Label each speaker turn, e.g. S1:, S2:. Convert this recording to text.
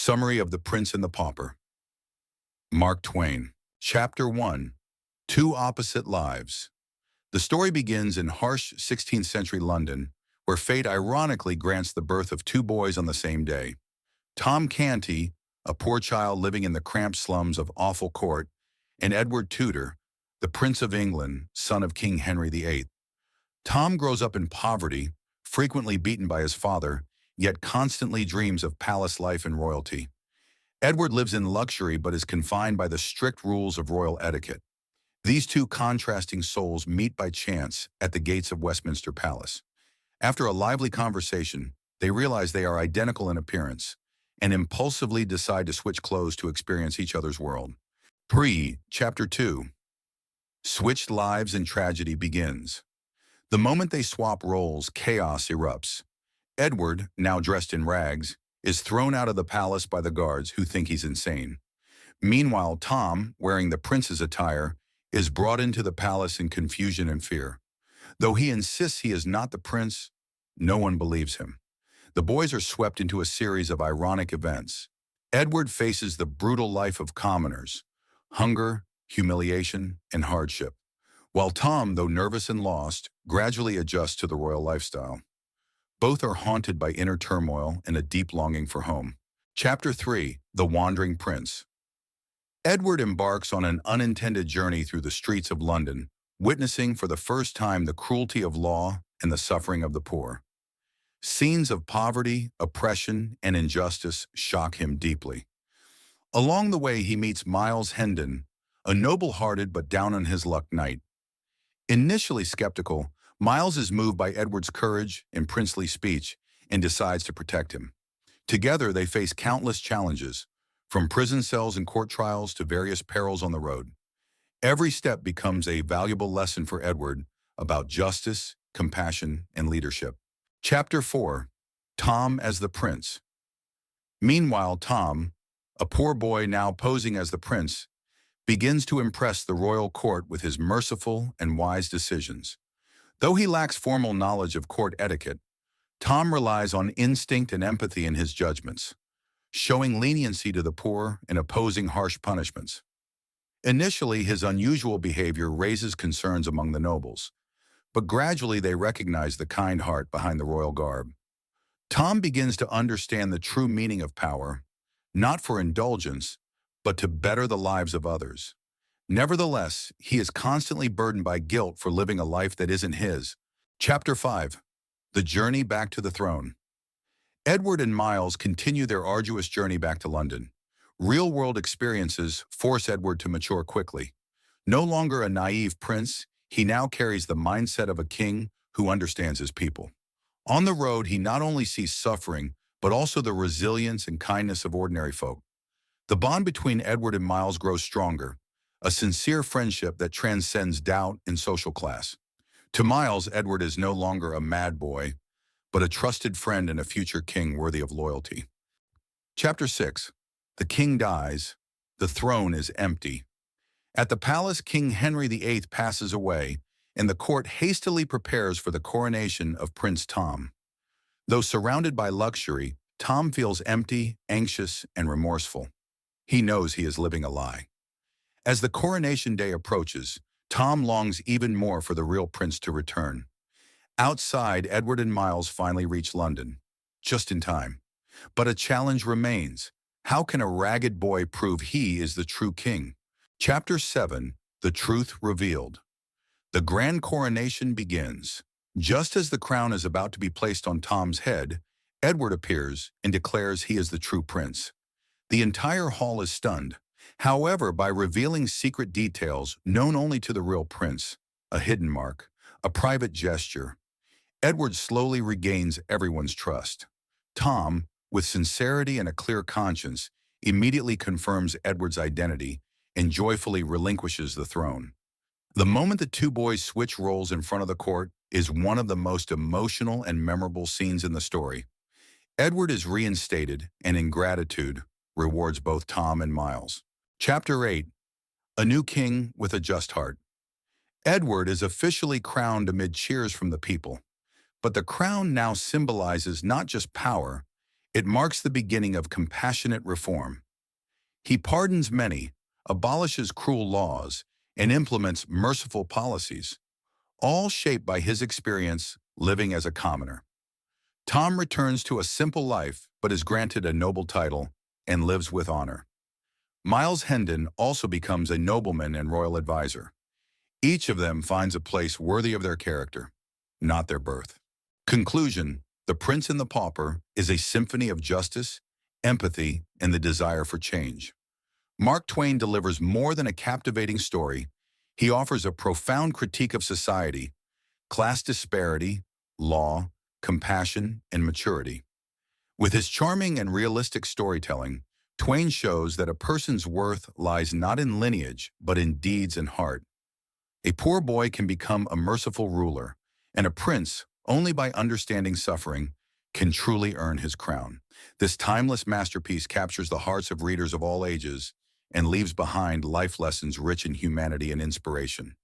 S1: Summary of The Prince and the Pauper. Mark Twain. Chapter 1. Two Opposite Lives. The story begins in harsh 16th century London, where fate ironically grants the birth of two boys on the same day. Tom Canty, a poor child living in the cramped slums of Awful Court, and Edward Tudor, the Prince of England, son of King Henry VIII. Tom grows up in poverty, frequently beaten by his father, yet constantly dreams of palace life and royalty. Edward lives in luxury but is confined by the strict rules of royal etiquette. These two contrasting souls meet by chance at the gates of Westminster Palace. After a lively conversation, they realize they are identical in appearance and impulsively decide to switch clothes to experience each other's world. Chapter 2. Switched Lives and Tragedy begins. The moment they swap roles, chaos erupts. Edward, now dressed in rags, is thrown out of the palace by the guards who think he's insane. Meanwhile, Tom, wearing the prince's attire, is brought into the palace in confusion and fear. Though he insists he is not the prince, no one believes him. The boys are swept into a series of ironic events. Edward faces the brutal life of commoners, hunger, humiliation, and hardship, while Tom, though nervous and lost, gradually adjusts to the royal lifestyle. Both are haunted by inner turmoil and a deep longing for home. Chapter 3. The Wandering Prince. Edward embarks on an unintended journey through the streets of London, witnessing for the first time the cruelty of law and the suffering of the poor. Scenes of poverty, oppression, and injustice shock him deeply. Along the way, he meets Miles Hendon, a noble-hearted but down-on-his-luck knight. Initially skeptical, Miles is moved by Edward's courage and princely speech and decides to protect him. Together, they face countless challenges, from prison cells and court trials to various perils on the road. Every step becomes a valuable lesson for Edward about justice, compassion, and leadership. Chapter 4. Tom as the Prince. Meanwhile, Tom, a poor boy now posing as the prince, begins to impress the royal court with his merciful and wise decisions. Though he lacks formal knowledge of court etiquette, Tom relies on instinct and empathy in his judgments, showing leniency to the poor and opposing harsh punishments. Initially, his unusual behavior raises concerns among the nobles, but gradually they recognize the kind heart behind the royal garb. Tom begins to understand the true meaning of power, not for indulgence, but to better the lives of others. Nevertheless, he is constantly burdened by guilt for living a life that isn't his. Chapter 5. The Journey Back to the Throne. Edward and Miles continue their arduous journey back to London. Real-world experiences force Edward to mature quickly. No longer a naive prince, he now carries the mindset of a king who understands his people. On the road, he not only sees suffering, but also the resilience and kindness of ordinary folk. The bond between Edward and Miles grows stronger, a sincere friendship that transcends doubt and social class. To Miles, Edward is no longer a mad boy, but a trusted friend and a future king worthy of loyalty. Chapter 6. The king dies. The throne is empty. At the palace, King Henry VIII passes away, and the court hastily prepares for the coronation of Prince Tom. Though surrounded by luxury, Tom feels empty, anxious, and remorseful. He knows he is living a lie. As the coronation day approaches, Tom longs even more for the real prince to return. Outside, Edward and Miles finally reach London, just in time. But a challenge remains. How can a ragged boy prove he is the true king? Chapter 7. The Truth Revealed. The grand coronation begins. Just as the crown is about to be placed on Tom's head, Edward appears and declares he is the true prince. The entire hall is stunned. However, by revealing secret details known only to the real prince, a hidden mark, a private gesture, Edward slowly regains everyone's trust. Tom, with sincerity and a clear conscience, immediately confirms Edward's identity and joyfully relinquishes the throne. The moment the two boys switch roles in front of the court is one of the most emotional and memorable scenes in the story. Edward is reinstated and, in gratitude, rewards both Tom and Miles. Chapter 8. A New King with a Just Heart. Edward is officially crowned amid cheers from the people, but the crown now symbolizes not just power, It marks the beginning of compassionate reform. He pardons many, abolishes cruel laws, and implements merciful policies, all shaped by his experience living as a commoner. Tom returns to a simple life but is granted a noble title and lives with honor. Miles Hendon also becomes a nobleman and royal advisor. Each of them finds a place worthy of their character, not their birth. Conclusion: The Prince and the Pauper is a symphony of justice, empathy, and the desire for change. Mark Twain delivers more than a captivating story. He offers a profound critique of society, class disparity, law, compassion, and maturity. With his charming and realistic storytelling, Twain shows that a person's worth lies not in lineage, but in deeds and heart. A poor boy can become a merciful ruler, and a prince, only by understanding suffering, can truly earn his crown. This timeless masterpiece captures the hearts of readers of all ages and leaves behind life lessons rich in humanity and inspiration.